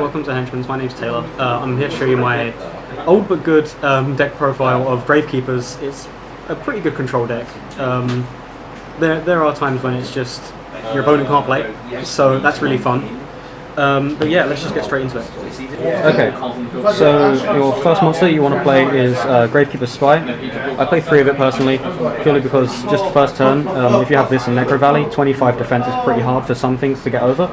welcome to Henchmans. My name's Taylor. I'm here to show you my old but good deck profile of Gravekeepers. It's a pretty good control deck. There are times when it's just your opponent can't play, so that's really fun. But yeah, let's just get straight into it. Okay, so your first monster you want to play is Gravekeeper's Spy. I play 3 of it personally, purely because just first turn, if you have this in Necro Valley, 25 defense is pretty hard for some things to get over.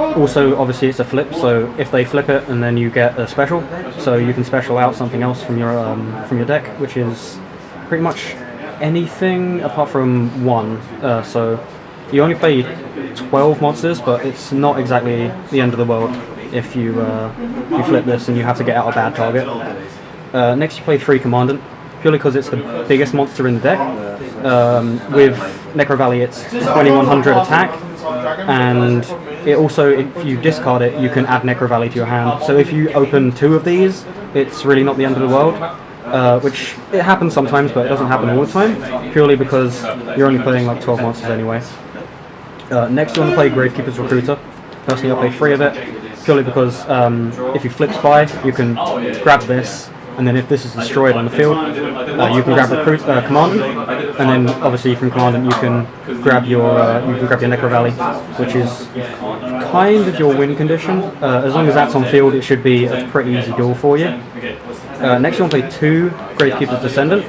Also, obviously it's a flip, so if they flip it and then you get a special, so you can special out something else from your deck, which is pretty much anything apart from 1. So you only play 12 monsters, but it's not exactly the end of the world if you flip this and you have to get out a bad target. Next you play 3 Commandant, purely because it's the biggest monster in the deck. With Necro Valley it's 2100 attack, and it also, if you discard it, you can add Necro Valley to your hand. So if you open 2 of these, it's really not the end of the world. Which it happens sometimes, but it doesn't happen all the time, purely because you're only playing like 12 monsters anyway. Next you want to play Gravekeepers Recruiter. Personally I play 3 of it, purely because if you flip Spy, you can grab this, and then if this is destroyed on the field, you can grab Commandant, and then obviously from Commandant you can grab your Necro Valley, which is kind of your win condition. As long as that's on field, it should be a pretty easy duel for you. Next you want to play 2 Gravekeeper's Descendant.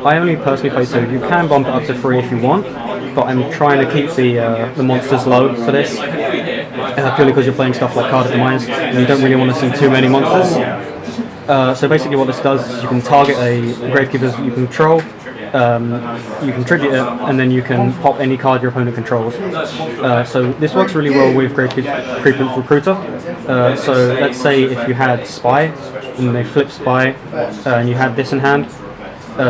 I only personally play 2. You can bump it up to 3 if you want, but I'm trying to keep the monsters low for this, purely because you're playing stuff like Card of Demise, and you don't really want to see too many monsters. So basically what this does is you can target a Gravekeepers you control, you can tribute it, and then you can pop any card your opponent controls. So this works really well with Gravekeepers Recruiter. So let's say if you had Spy, and they flip Spy, and you had this in hand,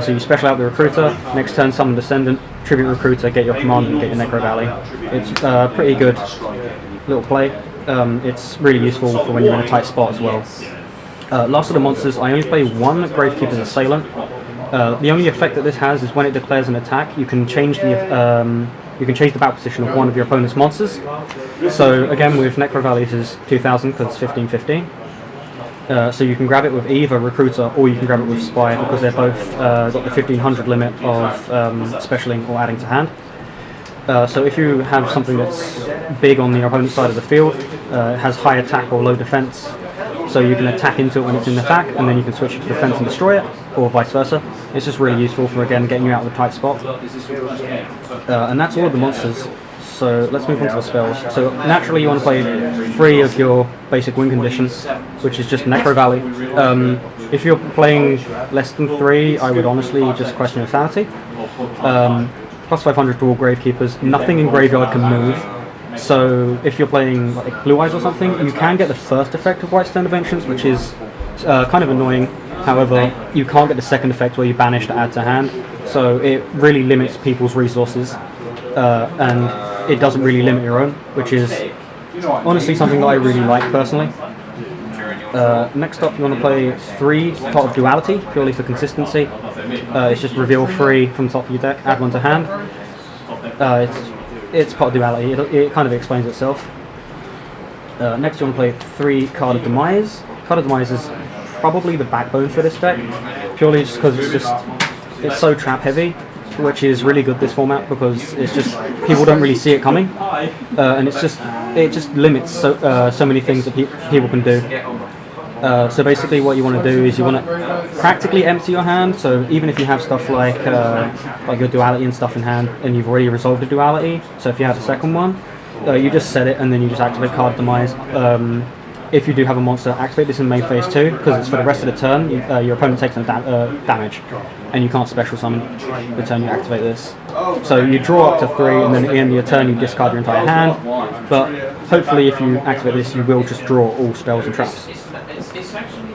so you special out the Recruiter, next turn summon Descendant, tribute Recruiter, get your command, and get your Necro Valley. It's a pretty good little play. It's really useful for when you're in a tight spot as well. Last of the monsters, I only play 1 Gravekeeper's Assailant. The only effect that this has is when it declares an attack, you can change the battle position of one of your opponent's monsters. So again, with Necro Valley, this is 2000 because it's 1515. So you can grab it with either Recruiter or you can grab it with Spy, because they're both got the 1500 limit of specialing or adding to hand. So if you have something that's big on your opponent's side of the field, it has high attack or low defense, so you can attack into it when it's in attack, and then you can switch it to defense and destroy it, or vice versa. It's just really useful for, again, getting you out of a tight spot. And that's all of the monsters. So let's move on to the spells. So naturally you want to play 3 of your basic win conditions, which is just Necro Valley. If you're playing less than 3, I would honestly just question your sanity. Plus 500 to all Gravekeepers. Nothing in Graveyard can move. So if you're playing like Blue Eyes or something, you can get the first effect of White Stone of Ancients, which is kind of annoying. However, you can't get the second effect where you banish to add to hand. So it really limits people's resources. And it doesn't really limit your own, which is honestly something that I really like personally. Next up, you want to play 3 Pot of Duality, purely for consistency. It's just reveal 3 from the top of your deck, add 1 to hand. It's Pot of Duality, it kind of explains itself. Next you want to play 3 Card of Demise. Card of Demise is probably the backbone for this deck, purely just because it's so trap heavy, which is really good this format, because it's just, people don't really see it coming, and it just limits so many things that people can do. So basically what you want to do is you want to practically empty your hand, so even if you have stuff like your duality and stuff in hand, and you've already resolved the duality, so if you have a second one, you just set it and then you just activate Card Demise. If you do have a monster, activate this in main phase 2, because it's for the rest of the turn. Your opponent takes no damage, and you can't special summon the turn you activate this. So you draw up to 3, and then at the end of your turn you discard your entire hand, but hopefully if you activate this you will just draw all spells and traps.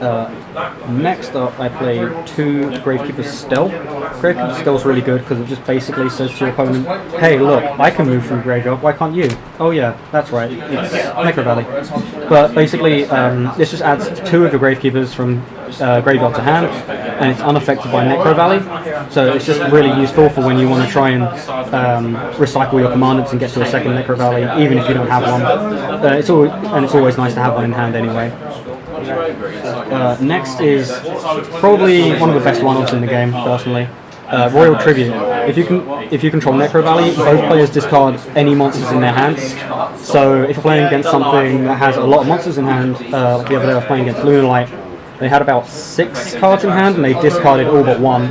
Next up, I play 2 Gravekeepers Stealth. Gravekeepers Stealth is really good because it just basically says to your opponent, hey, look, I can move from graveyard, why can't you? Oh yeah, that's right, it's Necro Valley. But basically, this just adds 2 of the Gravekeepers from graveyard to hand, and it's unaffected by Necro Valley, so it's just really useful for when you want to try and recycle your commandants and get to a second Necro Valley, even if you don't have one. It's always nice to have one in hand anyway. Next is probably one of the best one-offs in the game, personally. Royal Tribute. If you control Necro Valley, both players discard any monsters in their hands. So if you're playing against something that has a lot of monsters in hand, like the other day I was playing against Lunar Light, they had about 6 cards in hand and they discarded all but 1,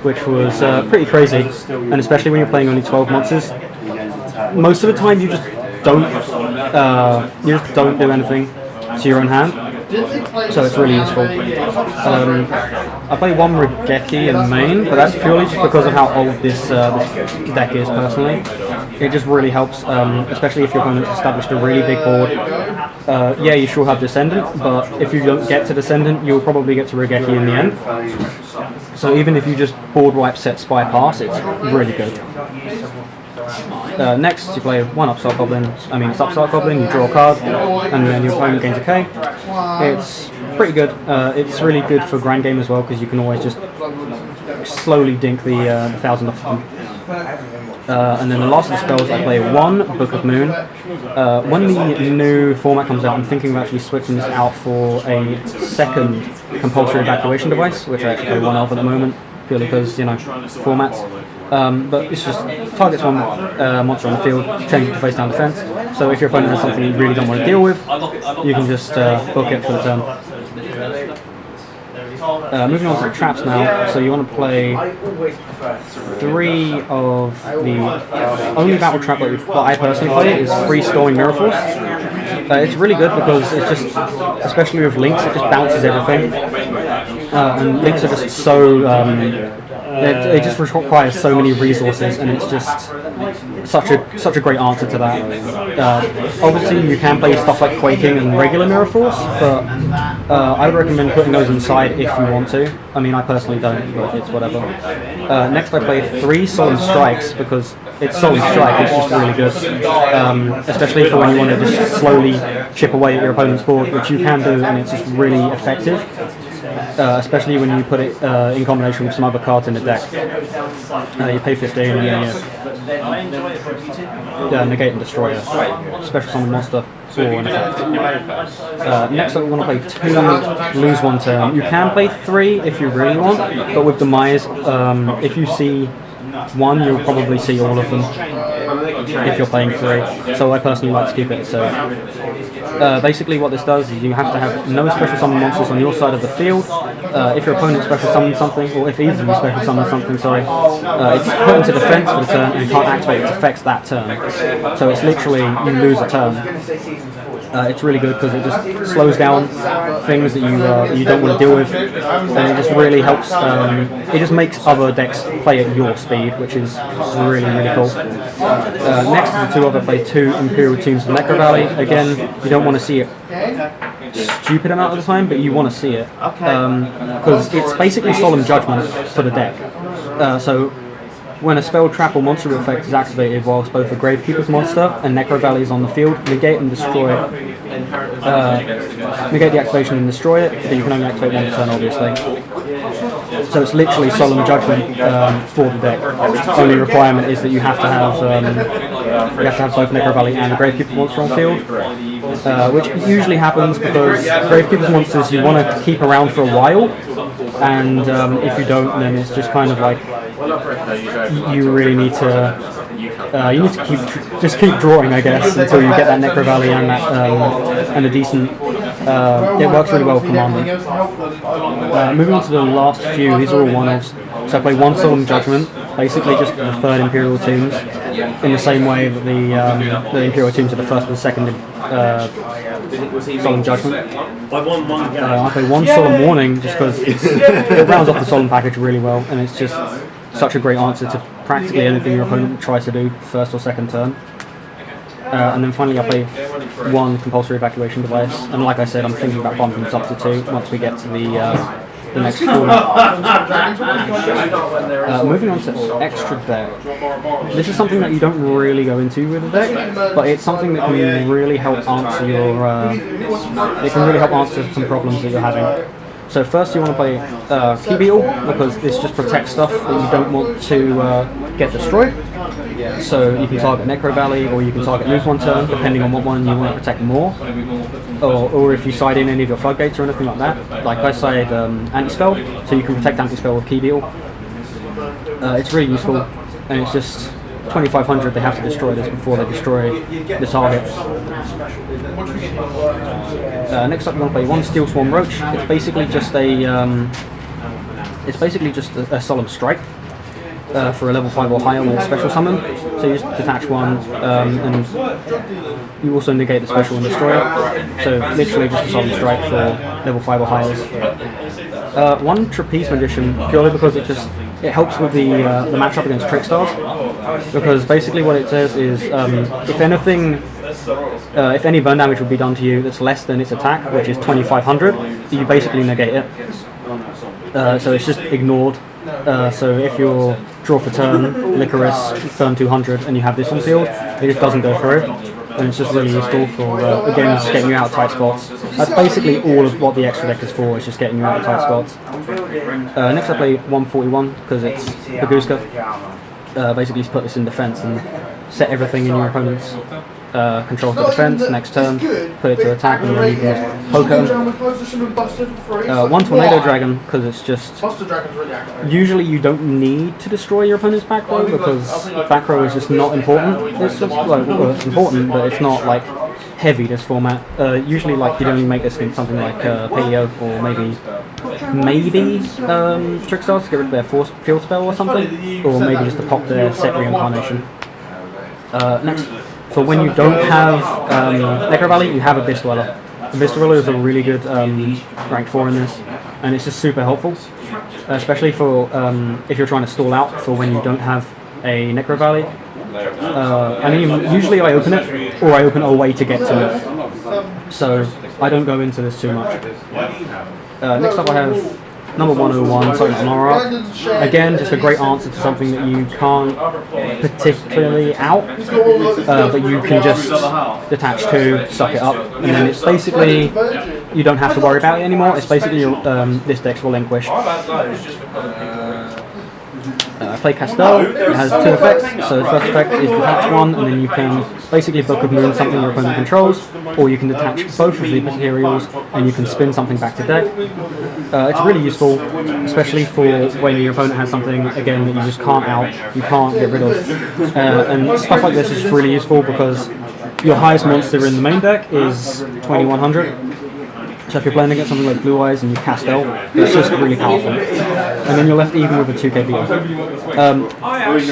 which was pretty crazy. And especially when you're playing only 12 monsters, most of the time you just don't do anything to your own hand. So it's really useful. I play 1 Regeki in main, but that's purely just because of how old this deck is personally. It just really helps, especially if your opponent's established a really big board. Yeah, you sure have Descendant, but if you don't get to Descendant, you'll probably get to Regeki in the end. So even if you just board wipe set Spy Pass, it's really good. Next, you play 1 Upstart Goblin, it's Upstart Goblin, you draw a card, and then your opponent gains a K. It's pretty good. It's really good for Grand Game as well, because you can always just slowly dink the 1,000 off them. And then the last of the spells, I play 1 Book of Moon. When the new format comes out, I'm thinking of actually switching this out for a second compulsory evacuation device, which I actually play 1 of at the moment, purely because, formats. But it's just targets 1 monster on the field, change it to face down defense. So if your opponent has something you really don't want to deal with, you can just book it for the turn. Moving on to the traps now, so you want to play 3 of the only battle trap that I personally play is Free Storing Mirror Force. It's really good because it's just, especially with links, it just bounces everything. And links are just so it just requires so many resources, and it's just such a great answer to that. Obviously, you can play stuff like Quaking and regular Mirror Force, but I would recommend putting those inside if you want to. I personally don't, but it's whatever. Next, I play 3 Solemn Strikes because it's Solemn Strike. It's just really good, especially for when you want to just slowly chip away at your opponent's board, which you can do, and it's just really effective. Especially when you put it in combination with some other cards in the deck. You pay 15 and then you negate and destroy a special summon monster or an effect. Next up, we want to play 2, lose 1 turn. You can play 3 if you really want, but with Demise, if you see 1, you'll probably see all of them if you're playing 3. So I personally like to keep it. So basically what this does is you have to have no special summon monsters on your side of the field. If your opponent special summons something, or if either of you special summons something, it's put into defense for the turn and you can't activate its effects that turn. So it's literally, you lose a turn. It's really good because it just slows down things that you don't want to deal with, and it just really helps. It just makes other decks play at your speed, which is really cool. Next is the 2 other play 2 Imperial Tombs of Necro Valley. Again, you don't want to see it stupid amount of the time, but you want to see it because it's basically Solemn Judgment for the deck. So when a spell, trap, or monster effect is activated whilst both a Gravekeepers monster and Necro Valley is on the field, negate and destroy it. Negate the activation and destroy it, but you can only activate 1 turn, obviously. So it's literally Solemn Judgment for the deck. The only requirement is that you have to have both Necro Valley and a Gravekeeper monster on field, which usually happens because Gravekeepers monsters you want to keep around for a while, and if you don't, then it's just kind of like you really need to keep drawing, I guess, until you get that Necro Valley and that and a decent. It works really well with Commander. Moving on to the last few, these are all one-offs. So I play 1 Solemn Judgment, basically just the 3rd Imperial Tombs, in the same way that the Imperial Tombs are the 1st and 2nd Solemn Judgment. I play 1 Solemn Warning just because it rounds off the Solemn package really well, and it's just such a great answer to practically anything your opponent tries to do 1st or 2nd turn. And then finally I play one compulsory evacuation device, and like I said, I'm thinking about bumping this up to 2 once we get to the next form. Moving on to extra deck. This is something that you don't really go into with a deck, but it's something that can really help answer some problems that you're having. So first you want to play Key Beetle, because this just protects stuff that you don't want to get destroyed. So you can target Necro Valley, or you can target lose one turn, depending on what one you want to protect more. Or if you side in any of your floodgates or anything like that. Like I side anti-spell, so you can protect anti-spell with Key Beetle. It's really useful, and it's just 2500, they have to destroy this before they destroy the target. Next up, we're going to play one Steel Swarm Roach. It's basically just a solemn strike for a level 5 or higher with a special summon. So you just detach one, and you also negate the special and destroy it. So literally just a solemn strike for level 5 or higher. One Trapeze Magician, purely because it helps with the matchup against Trick Stars. Because basically what it says is, if any burn damage would be done to you that's less than its attack, which is 2500, you basically negate it. So it's just ignored. So if you're draw for turn, Licorice, turn 200, and you have this on field, it just doesn't go through. And it's just really useful for, again, just getting you out of tight spots. That's basically all of what the extra deck is for, is just getting you out of tight spots. Next I play 141, because it's Baguska. Basically just put this in defense and set everything in your opponent's control to defense. Next turn, put it to attack, and then you can just poke it. One Tornado Dragon, because it's just... Usually you don't need to destroy your opponent's back row, because back row is just not important. It's just, well, it's important, but it's not like heavy, this format. Usually like you'd only make this in something like Paleo, or maybe Trickstars to get rid of their field spell or something, or maybe just to pop their set reincarnation. Next, for when you don't have Necro Valley, you have Abyss Dweller. Abyss Dweller is a really good rank 4 in this, and it's just super helpful, especially for if you're trying to stall out for when you don't have a Necro Valley. I mean, usually I open it, or I open a way to get to it, so I don't go into this too much. Next up I have number 101, Silent Aurora. Again, just a great answer to something that you can't particularly out, but you can just detach to, suck it up, and then it's basically, you don't have to worry about it anymore. It's basically this deck's relinquished. I play Castel. It has 2 effects. So the first effect is detach 1, and then you can basically Book of Moon something your opponent controls, or you can detach both of the materials and you can spin something back to deck. It's really useful, especially for when your opponent has something, again, that you just can't out, you can't get rid of. And stuff like this is really useful because your highest monster in the main deck is 2100. So if you're playing against something like Blue Eyes and you Castel, it's just really powerful. And then you're left even with a 2k beat.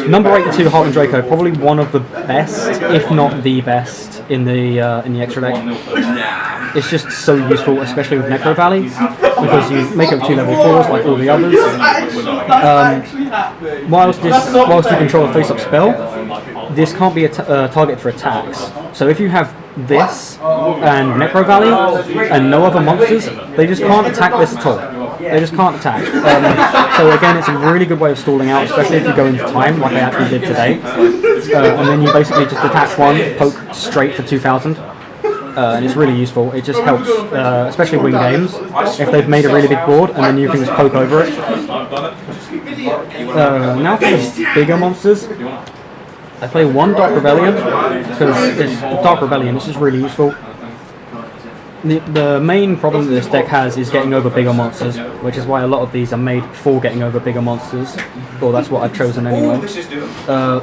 Number 82, Heart and Draco, probably one of the best, if not the best, in the extra deck. It's just so useful, especially with Necro Valley, because you make up 2 level 4s like all the others. Whilst you control a face-up spell, this can't be a target for attacks. So if you have this and Necro Valley and no other monsters, they just can't attack this at all. They just can't attack. So again, it's a really good way of stalling out, especially if you go into time, like I actually did today. And then you basically just detach 1, poke straight for 2000. And it's really useful. It just helps, especially win games, if they've made a really big board and then you can just poke over it. Now for the bigger monsters, I play 1 Dark Rebellion, because it's Dark Rebellion, this is really useful. The main problem that this deck has is getting over bigger monsters, which is why a lot of these are made for getting over bigger monsters. Well, that's what I've chosen anyway.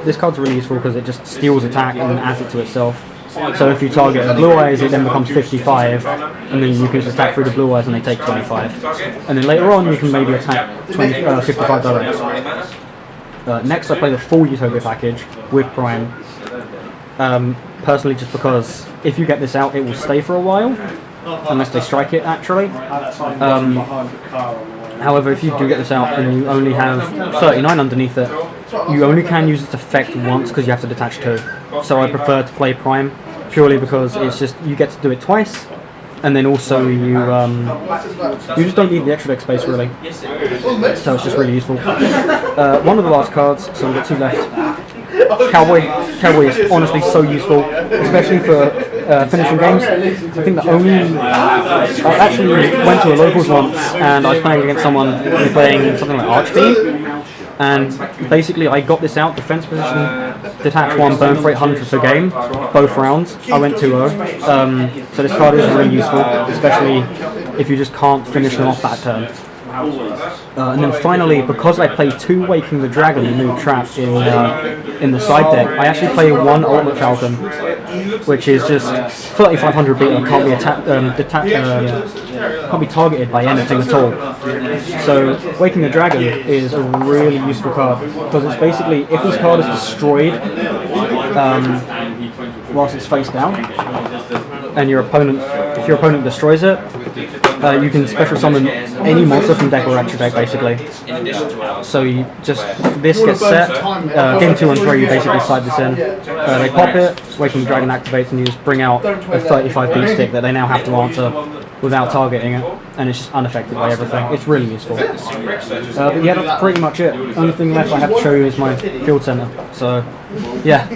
This card's really useful because it just steals attack and adds it to itself. So if you target a Blue Eyes, it then becomes 55, and then you can just attack through the Blue Eyes and they take 25. And then later on you can maybe attack 55 direct. Next I play the full Utopia package with Prime. Personally, just because if you get this out, it will stay for a while, unless they strike it actually. However, if you do get this out and you only have 39 underneath it, you only can use its effect once because you have to detach 2. So I prefer to play Prime purely because it's just you get to do it twice, and then also you just don't need the extra deck space really. So it's just really useful. One of the last cards, so we've got 2 left. Cowboy is honestly so useful, especially for finishing games. I think the only I actually went to a locals once and I was playing against someone playing something like Archfiend, and basically I got this out, defense position, detach 1, burn for 800 per game, both rounds. I went 2-0. So this card is really useful, especially if you just can't finish them off that turn. And then finally, because I play 2 Waking the Dragon, the new trap in the side deck, I actually play 1 Ultimate Falcon, which is just 3500 beta, can't be targeted by anything at all. So Waking the Dragon is a really useful card because it's basically, if this card is destroyed whilst it's face down, and if your opponent destroys it, you can special summon any monster from deck or extra deck basically. So you just, this gets set, game 2 and 3 you basically slide this in, they pop it, Waking the Dragon activates and you just bring out a 35 beat stick that they now have to answer without targeting it, and it's just unaffected by everything. It's really useful. But yeah, that's pretty much it. Only thing left I have to show you is my field center. So yeah.